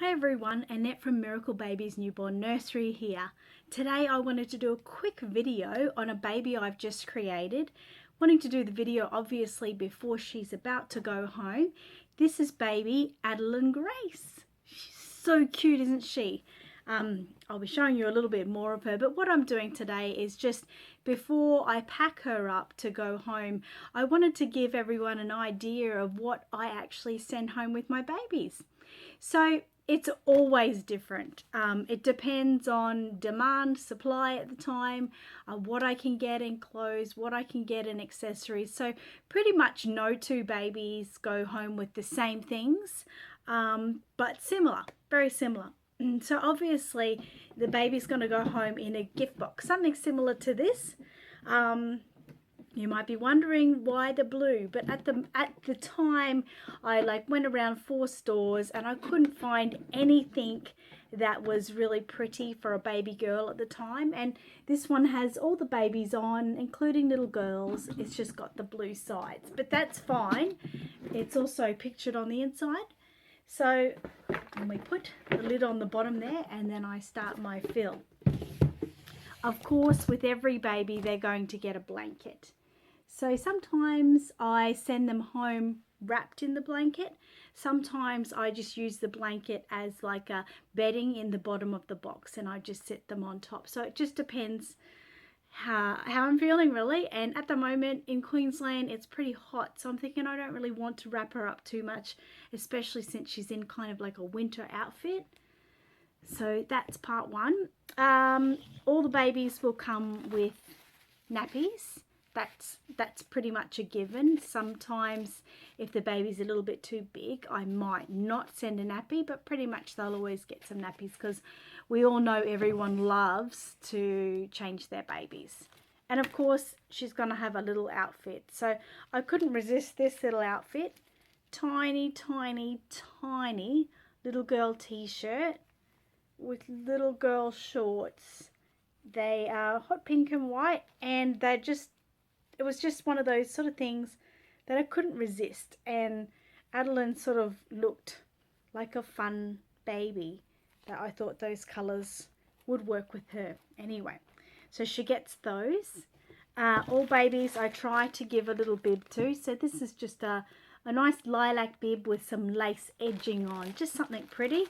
Hi everyone, Annette from Miracle Babies Newborn Nursery here. Today I wanted to do a quick video on a baby I've just created. Wanting to do the video obviously before she's about to go home. This is baby Addilyn Grace. She's so cute, isn't she? I'll be showing you a little bit more of her, but what I'm doing today is just before I pack her up to go home, I wanted to give everyone an idea of what I actually send home with my babies. So it's always different. It depends on demand, supply at the time, what I can get in clothes, what I can get in accessories. So pretty much no two babies go home with the same things, but similar, very similar. So obviously the baby's going to go home in a gift box, something similar to this. You might be wondering why the blue, but at the time I went around 4 stores and I couldn't find anything that was really pretty for a baby girl at the time, and this one has all the babies on, including little girls. It's just got the blue sides, but that's fine. It's also pictured on the inside. So and we put the lid on the bottom there, and then I start my fill. Of course, with every baby they're going to get a blanket. So sometimes I send them home wrapped in the blanket. Sometimes I just use the blanket as like a bedding in the bottom of the box, and I just set them on top. So it just depends how I'm feeling really. And at the moment in Queensland it's pretty hot, so I'm thinking I don't really want to wrap her up too much, especially since she's in kind of like a winter outfit. So that's part one. All the babies will come with nappies. That's pretty much a given. Sometimes if the baby's a little bit too big, I might not send a nappy, but pretty much they'll always get some nappies, because we all know everyone loves to change their babies. And of course she's going to have a little outfit, so I couldn't resist this little outfit. Tiny little girl t-shirt with little girl shorts. They are hot pink and white, and it was just one of those sort of things that I couldn't resist. And Addilyn sort of looked like a fun baby, that I thought those colours would work with her anyway. So she gets those. All babies I try to give a little bib to. So this is just a nice lilac bib with some lace edging on, just something pretty.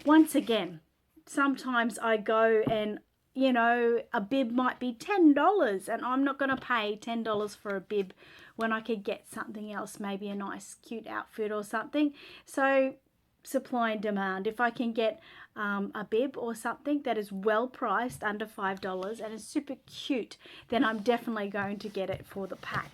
Once again, sometimes I go and, you know, a bib might be $10, and I'm not going to pay $10 for a bib when I could get something else, maybe a nice cute outfit or something. So supply and demand. If I can get a bib or something that is well priced, under $5, and is super cute, then I'm definitely going to get it for the pack.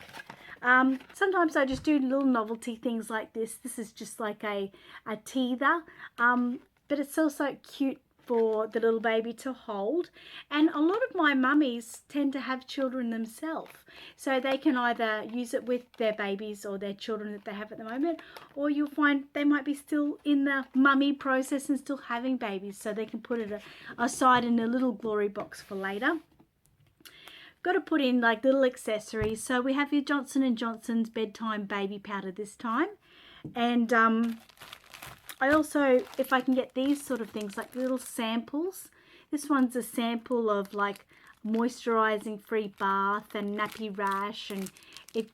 Sometimes I just do little novelty things like this. This is just like a teether, but it's also cute for the little baby to hold. And a lot of my mummies tend to have children themselves, so they can either use it with their babies or their children that they have at the moment, or you'll find they might be still in the mummy process and still having babies, so they can put it aside in a little glory box for later. Got to put in like little accessories. So we have your Johnson & Johnson's bedtime baby powder this time, and I also, if I can get these sort of things, like little samples. This one's a sample of like moisturizing free bath and nappy rash, and it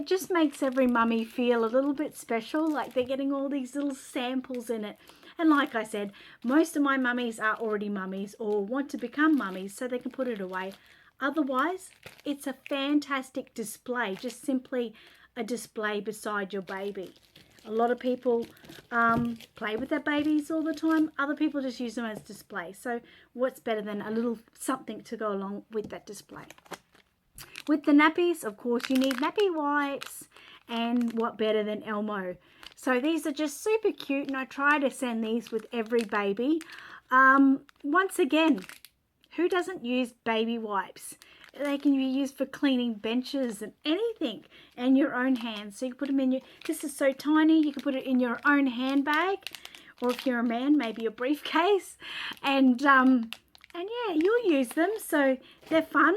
just makes every mummy feel a little bit special, like they're getting all these little samples in it. And like I said, most of my mummies are already mummies or want to become mummies, so they can put it away. Otherwise, it's a fantastic display, just simply a display beside your baby. A lot of people play with their babies all the time. Other people just use them as display. So what's better than a little something to go along with that display? With the nappies, of course, you need nappy wipes, and what better than Elmo? So these are just super cute, and I try to send these with every baby. Once again, who doesn't use baby wipes? They can be used for cleaning benches and anything, and your own hands. So you can put them in this is so tiny, you can put it in your own handbag, or if you're a man, maybe a briefcase, and yeah, you'll use them. So they're fun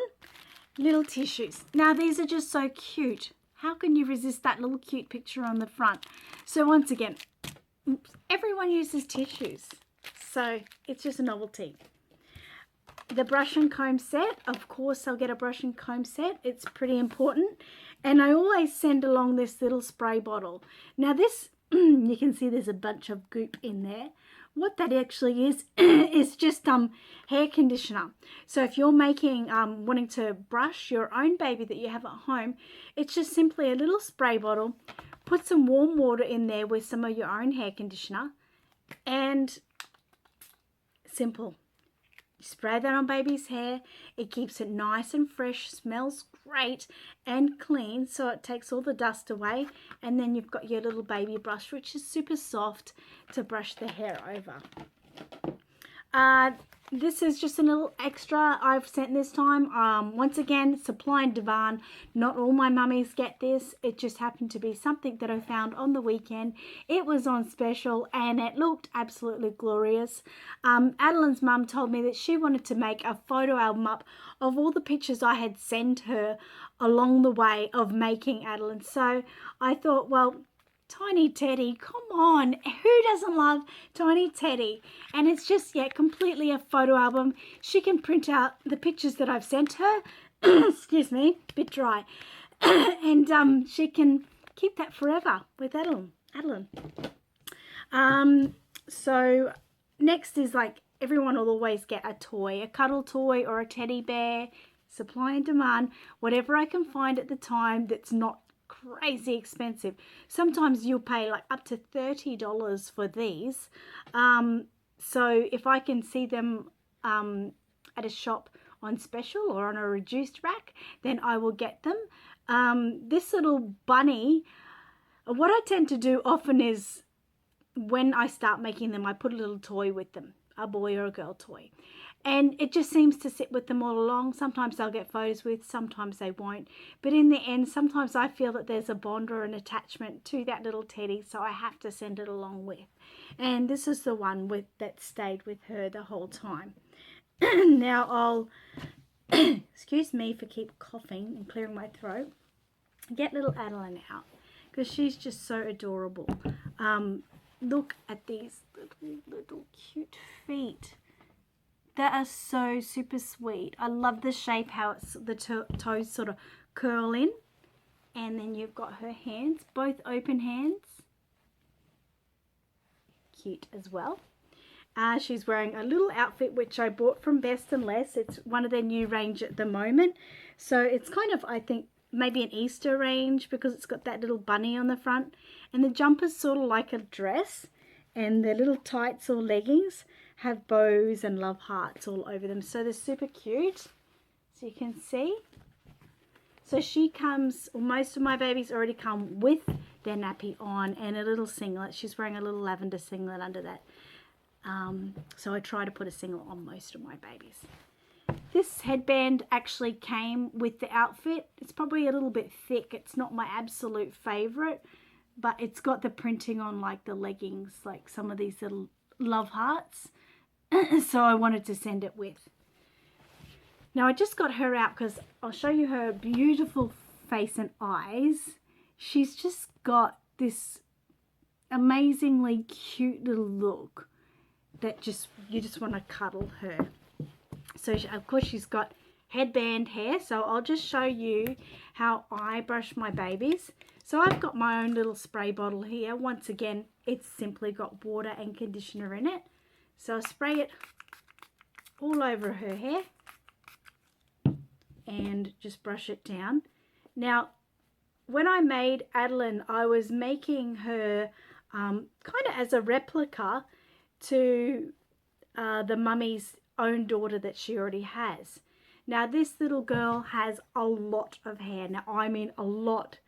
little tissues. Now these are just so cute. How can you resist that little cute picture on the front? So once again, everyone uses tissues, so it's just a novelty. The brush and comb set, of course I'll get a brush and comb set. It's pretty important. And I always send along this little spray bottle. Now this, you can see there's a bunch of goop in there. What that actually is just hair conditioner. So if you're making, wanting to brush your own baby that you have at home, it's just simply a little spray bottle. Put some warm water in there with some of your own hair conditioner, and simple. Spray that on baby's hair. It keeps it nice and fresh, smells great and clean, so it takes all the dust away, and then you've got your little baby brush, which is super soft to brush the hair over. This is just a little extra I've sent this time. Once again, supply and demand. Not all my mummies get this. It just happened to be something that I found on the weekend. It was on special and it looked absolutely glorious. Addilyn's mum told me that she wanted to make a photo album up of all the pictures I had sent her along the way of making Addilyn. So I thought, well, Tiny Teddy, come on, who doesn't love Tiny Teddy? And it's just, yeah, completely a photo album. She can print out the pictures that I've sent her, excuse me, a bit dry, and she can keep that forever with Addilyn. So next is, like, everyone will always get a toy, a cuddle toy or a teddy bear. Supply and demand, whatever I can find at the time that's not crazy expensive. Sometimes you'll pay like up to $30 for these. So if I can see them at a shop on special or on a reduced rack, then I will get them. This little bunny, what I tend to do often is when I start making them, I put a little toy with them, a boy or a girl toy. And it just seems to sit with them all along. Sometimes they'll get photos with, sometimes they won't. But in the end, sometimes I feel that there's a bond or an attachment to that little teddy, so I have to send it along with. And this is the one that stayed with her the whole time. Now I'll, excuse me for keep coughing and clearing my throat, get little Addilyn out because she's just so adorable. Look at these little cute feet. That are so super sweet. I love the shape, how it's the toes sort of curl in. And then you've got her hands, both open hands. Cute as well. She's wearing a little outfit which I bought from Best and Less. It's one of their new range at the moment. So it's kind of, I think, maybe an Easter range because it's got that little bunny on the front. And the jumper's sort of like a dress. And the little tights or leggings have bows and love hearts all over them. So they're super cute, so you can see. So she comes, or most of my babies already come with their nappy on and a little singlet. She's wearing a little lavender singlet under that. So I try to put a singlet on most of my babies. This headband actually came with the outfit. It's probably a little bit thick. It's not my absolute favorite, but it's got the printing on like the leggings, like some of these little love hearts. So I wanted to send it with. Now I just got her out because I'll show you her beautiful face and eyes. She's just got this amazingly cute little look that you just want to cuddle her. So of course she's got headband hair, so I'll just show you how I brush my babies. So I've got my own little spray bottle here. Once again, it's simply got water and conditioner in it. So I spray it all over her hair and just brush it down. Now, when I made Addilyn, I was making her kind of as a replica to the mummy's own daughter that she already has. Now, this little girl has a lot of hair. Now, I mean a lot.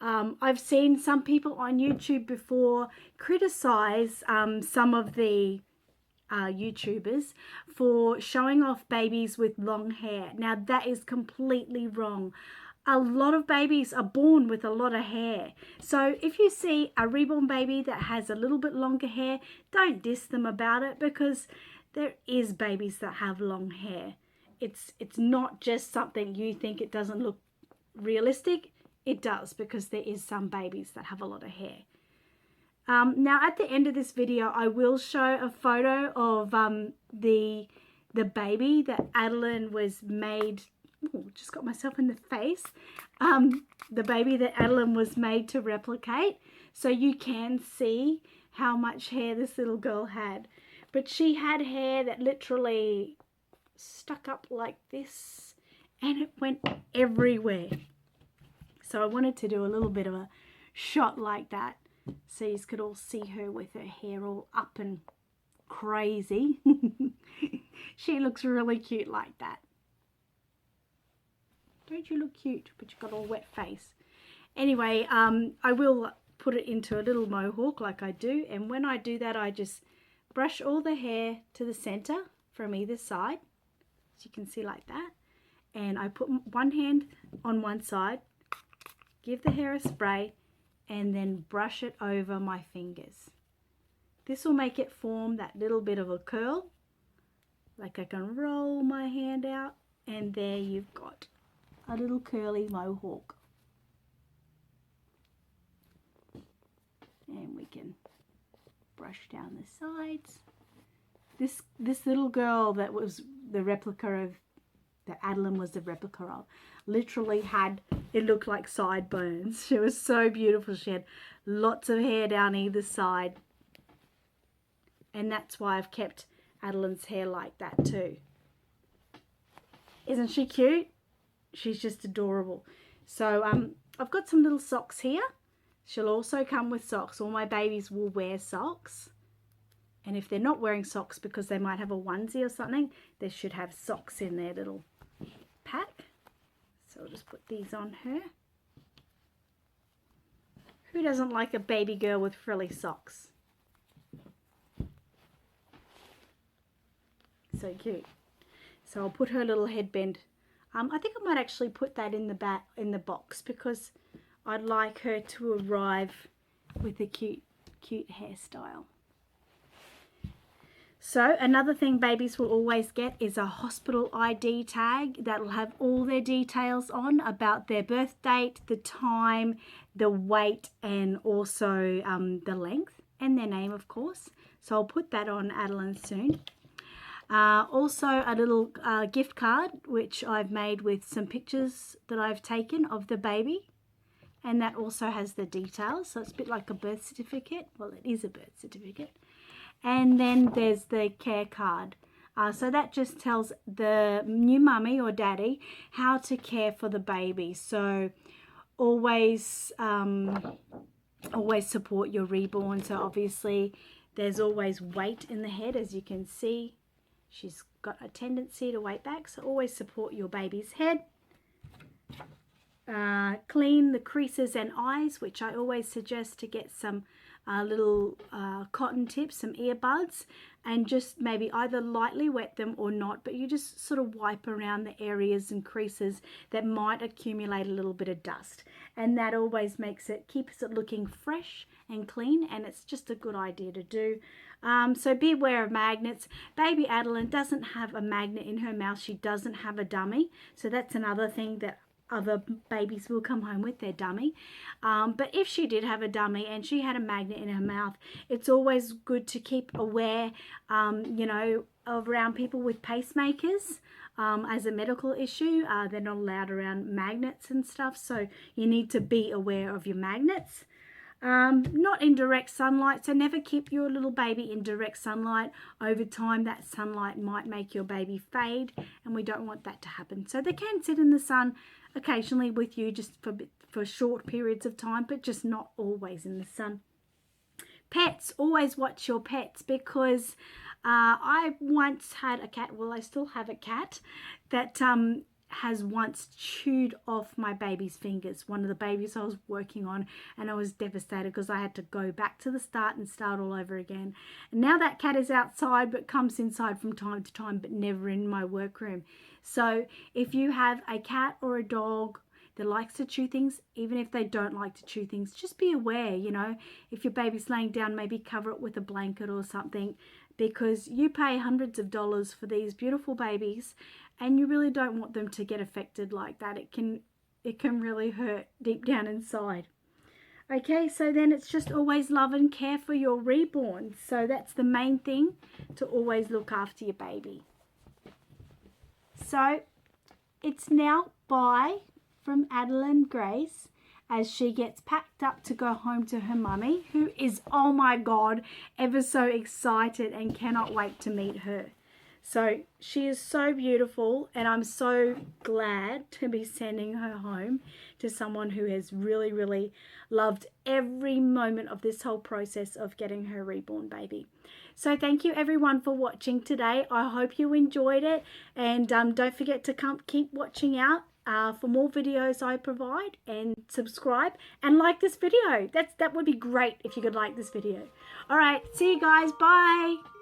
I've seen some people on YouTube before criticize some of the YouTubers for showing off babies with long hair. Now that is completely wrong. A lot of babies are born with a lot of hair. So if you see a reborn baby that has a little bit longer hair, don't diss them about it because there is babies that have long hair. It's not just something you think it doesn't look realistic. It does because there is some babies that have a lot of hair. Now at the end of this video, I will show a photo of the baby that Addilyn was made. Ooh, just got myself in the face. The baby that Addilyn was made to replicate, so you can see how much hair this little girl had. But she had hair that literally stuck up like this, and it went everywhere. So I wanted to do a little bit of a shot like that, so you could all see her with her hair all up and crazy. She looks really cute like that. Don't you look cute? But you've got all wet face. Anyway, I will put it into a little mohawk like I do, and when I do that, I just brush all the hair to the center from either side, as you can see like that, and I put one hand on one side, give the hair a spray, and then brush it over my fingers. This will make it form that little bit of a curl, like I can roll my hand out, and there you've got a little curly mohawk. And we can brush down the sides. This little girl that was the replica of, that Addilyn was the replica of, literally had, it looked like sideburns. She was so beautiful. She had lots of hair down either side, and that's why I've kept Addilyn's hair like that too. Isn't she cute? She's just adorable. So I've got some little socks here. She'll also come with socks. All my babies will wear socks. And if they're not wearing socks because they might have a onesie or something, they should have socks in their little pack. So I'll just put these on her. Who doesn't like a baby girl with frilly socks? So cute. So I'll put her little headband. I think I might actually put that in the box, because I'd like her to arrive with a cute hairstyle. So another thing babies will always get is a hospital ID tag that will have all their details on about their birth date, the time, the weight, and also the length, and their name, of course. So I'll put that on Addilyn soon. Also a little gift card which I've made with some pictures that I've taken of the baby, and that also has the details, so it's a bit like a birth certificate. Well, it is a birth certificate. And then there's the care card, so that just tells the new mummy or daddy how to care for the baby. So always support your reborn. So obviously there's always weight in the head, as you can see. She's got a tendency to weight back, so always support your baby's head. Clean the creases and eyes, which I always suggest to get some little cotton tips, some earbuds, and just maybe either lightly wet them or not, but you just sort of wipe around the areas and creases that might accumulate a little bit of dust, and that always keeps it looking fresh and clean, and it's just a good idea to do. So be aware of magnets. Baby Addilyn doesn't have a magnet in her mouth. She doesn't have a dummy, so that's another thing that other babies will come home with, their dummy. But if she did have a dummy and she had a magnet in her mouth, it's always good to keep aware, you know, around people with pacemakers as a medical issue. They're not allowed around magnets and stuff, so you need to be aware of your magnets. Not in direct sunlight, so never keep your little baby in direct sunlight. Over time that sunlight might make your baby fade, and we don't want that to happen. So they can sit in the sun occasionally with you, just for short periods of time, but just not always in the sun. Pets, always watch your pets, because I once had a cat, well I still have a cat, that has once chewed off my baby's fingers, one of the babies I was working on, and I was devastated because I had to go back to the start and start all over again. And now that cat is outside, but comes inside from time to time, but never in my workroom. So if you have a cat or a dog that likes to chew things, even if they don't like to chew things, just be aware, you know, if your baby's laying down, maybe cover it with a blanket or something, because you pay hundreds of dollars for these beautiful babies, and you really don't want them to get affected like that. It can really hurt deep down inside. Okay, so then it's just always love and care for your reborn. So that's the main thing, to always look after your baby. So it's now bye from Addilyn Grace as she gets packed up to go home to her mummy, who is, oh my God, ever so excited and cannot wait to meet her. So she is so beautiful, and I'm so glad to be sending her home to someone who has really, really loved every moment of this whole process of getting her reborn baby. So thank you everyone for watching today. I hope you enjoyed it, and don't forget to keep watching out for more videos I provide, and subscribe and like this video. That would be great if you could like this video. All right, see you guys. Bye.